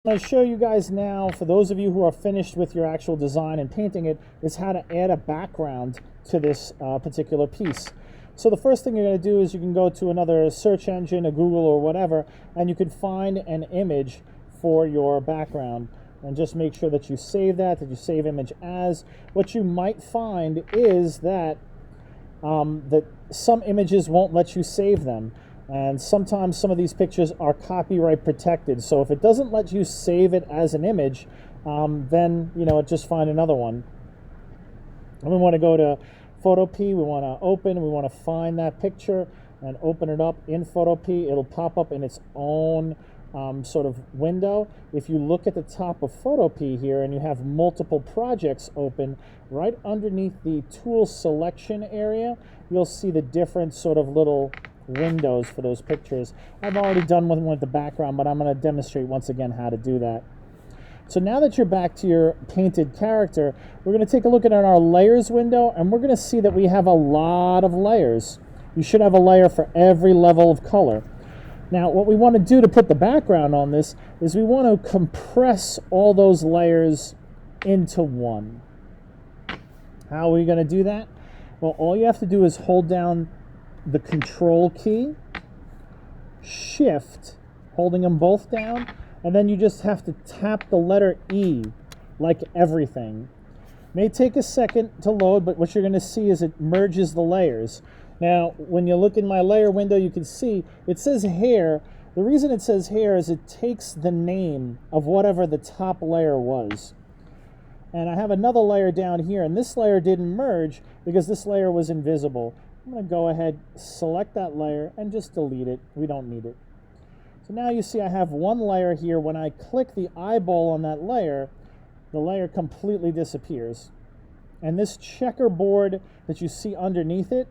I'm going to show you guys now, for those of you who are finished with your actual design and painting it, is how to add a background to this particular piece. So the first thing you're going to do is you can go to another search engine, a Google or whatever, and you can find an image for your background. And just make sure that you save that you save image as. What you might find is that some images won't let you save them. And sometimes some of these pictures are copyright protected. So if it doesn't let you save it as an image, then, just find another one. And we want to go to Photopea. We want to open. We want to find that picture and open it up in Photopea. It'll pop up in its own sort of window. If you look at the top of Photopea here and you have multiple projects open, right underneath the tool selection area, you'll see the different sort of little windows for those pictures. I've already done one with the background, but I'm going to demonstrate once again how to do that. So now that you're back to your painted character, we're going to take a look at our layers window, and we're going to see that we have a lot of layers. You should have a layer for every level of color. Now, what we want to do to put the background on this is we want to compress all those layers into one. How are we going to do that? Well, all you have to do is hold down the Control key, Shift, holding them both down, and then you just have to tap the letter E, like everything. May take a second to load, but what you're going to see is it merges the layers. Now, when you look in my layer window, you can see it says hair. The reason it says hair is it takes the name of whatever the top layer was. And I have another layer down here, and this layer didn't merge because this layer was invisible. I'm going to go ahead, select that layer, and just delete it. We don't need it. So now you see I have one layer here. When I click the eyeball on that layer, the layer completely disappears. And this checkerboard that you see underneath it,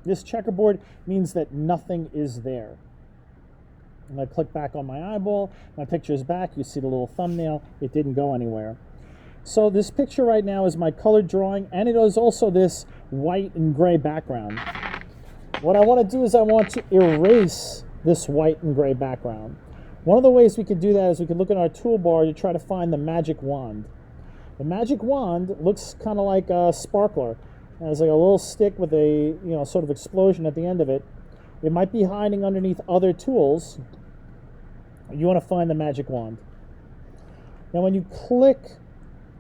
this checkerboard means that nothing is there. I'm going to click back on my eyeball. My picture is back. You see the little thumbnail. It didn't go anywhere. So this picture right now is my colored drawing, and it is also this white and gray background. What I want to do is I want to erase this white and gray background. One of the ways we could do that is we could look at our toolbar to try to find the magic wand. The magic wand looks kind of like a sparkler. It has like a little stick with a sort of explosion at the end of it. It might be hiding underneath other tools. You want to find the magic wand. Now when you click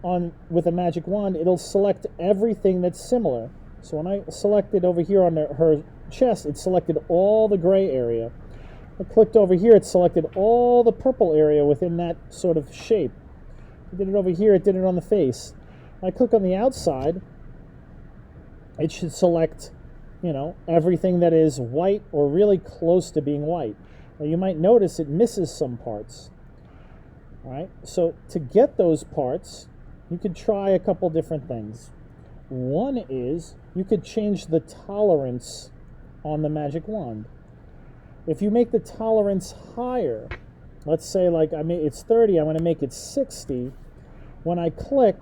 on with a magic wand, it'll select everything that's similar. So when I selected over here on her chest, it selected all the gray area. I clicked over here, it selected all the purple area within that sort of shape. I did it over here, it did it on the face. I click on the outside, it should select, everything that is white or really close to being white. Now you might notice it misses some parts. All right, so to get those parts, you could try a couple different things. One is you could change the tolerance on the magic wand. If you make the tolerance higher, let's say it's 30, I'm going to make it 60. When I click,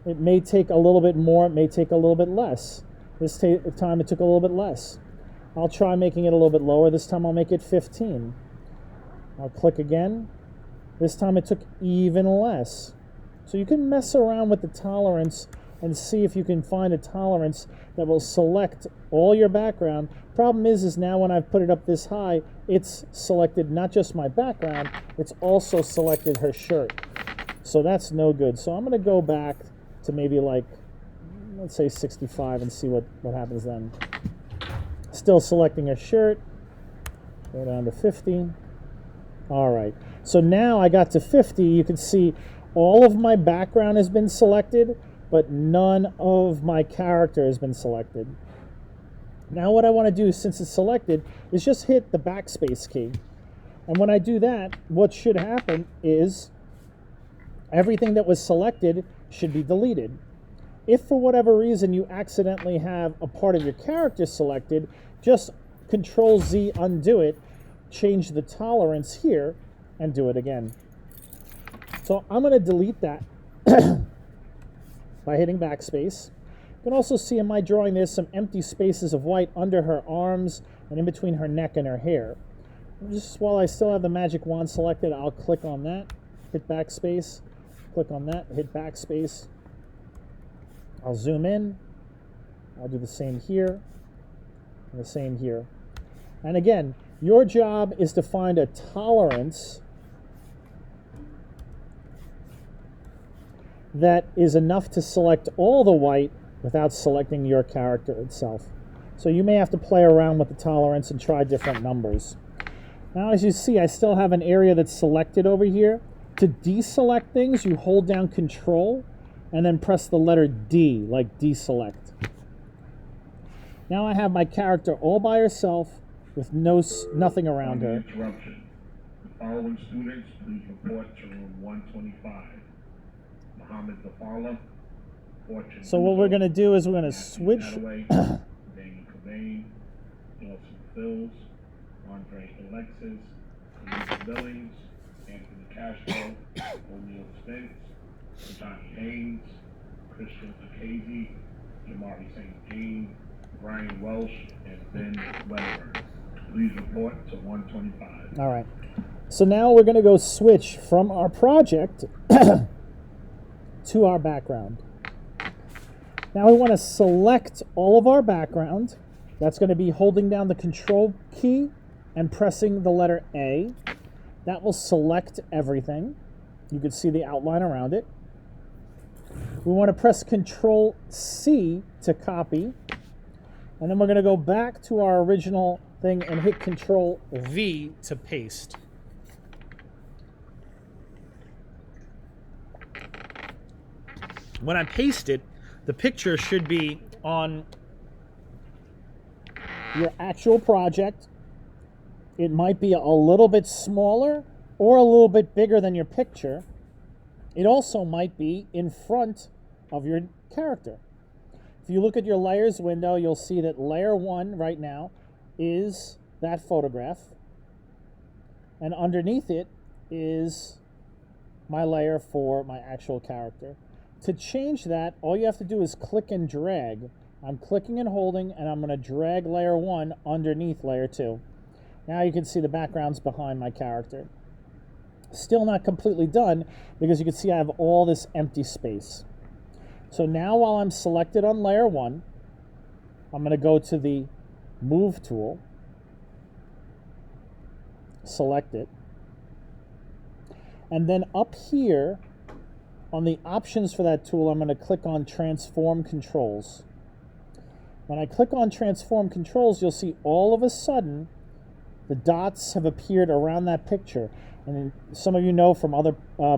it may take a little bit more, it may take a little bit less. This time it took a little bit less. I'll try making it a little bit lower. This time I'll make it 15. I'll click again. This time it took even less. So you can mess around with the tolerance and see if you can find a tolerance that will select all your background. Problem is now when I've put it up this high, it's selected not just my background, it's also selected her shirt. So that's no good. So I'm going to go back to maybe let's say 65 and see what happens then. Still selecting a shirt. Go down to 50. All right. So now I got to 50. You can see all of my background has been selected, but none of my character has been selected. Now what I want to do, since it's selected, is just hit the backspace key. And when I do that, what should happen is everything that was selected should be deleted. If for whatever reason you accidentally have a part of your character selected, just Control-Z, undo it, change the tolerance here, and do it again. So I'm going to delete that by hitting backspace. You can also see in my drawing there's some empty spaces of white under her arms and in between her neck and her hair. just while I still have the magic wand selected, I'll click on that, hit backspace, click on that, hit backspace. I'll zoom in. I'll do the same here and the same here. And again, your job is to find a tolerance that is enough to select all the white without selecting your character itself. So you may have to play around with the tolerance and try different numbers. Now, as you see, I still have an area that's selected over here. To deselect things, you hold down Control and then press the letter D, like deselect. Now I have my character all by herself with nothing around her. Interruption. The following students, please report to room 125. Muhammad Zafala, Fortune. So what we're going to do is we're going to switch. Daniel Cobain, Dawson Phils, Andre Alexis, Elisa Billings, Anthony Castro, O'Neal Spence, Johnny Haynes, Christian Acasey, Jamari St. Jean, Brian Welsh, and Ben Weber. Please report to 125. All right. So now we're going to go switch from our project to our background. Now we want to select all of our background. That's going to be holding down the Control key and pressing the letter A. That will select everything. You can see the outline around it. We want to press Control C to copy. And then we're going to go back to our original thing and hit Control V to paste. When I paste it, the picture should be on your actual project. It might be a little bit smaller or a little bit bigger than your picture. It also might be in front of your character. If you look at your layers window, you'll see that layer 1 right now is that photograph. And underneath it is my layer for my actual character. To change that, all you have to do is click and drag. I'm clicking and holding, and I'm going to drag layer 1 underneath layer 2. Now you can see the background's behind my character. Still not completely done, because you can see I have all this empty space. So now while I'm selected on layer 1, I'm going to go to the Move tool, select it, and then up here on the options for that tool, I'm going to click on Transform Controls. When I click on Transform Controls, you'll see all of a sudden the dots have appeared around that picture. And some of you know from other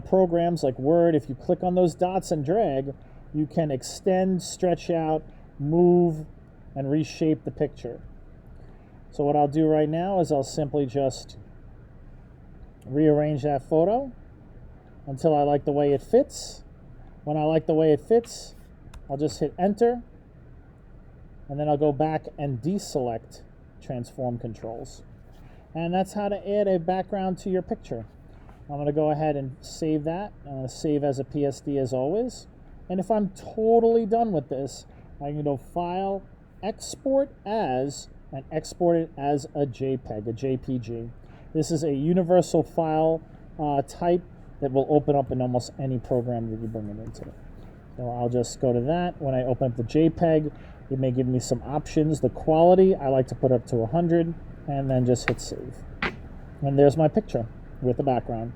programs like Word, if you click on those dots and drag, you can extend, stretch out, move, and reshape the picture. So what I'll do right now is I'll simply just rearrange that photo until I like the way it fits. When I like the way it fits, I'll just hit Enter, and then I'll go back and deselect Transform Controls. And that's how to add a background to your picture. I'm going to go ahead and save that. I'm going to save as a PSD as always. And if I'm totally done with this, I can go File, Export As, and export it as a JPEG, a JPG. This is a universal file type that will open up in almost any program that you bring it into. So I'll just go to that. When I open up the JPEG, it may give me some options. The quality, I like to put up to 100, and then just hit Save. And there's my picture with the background.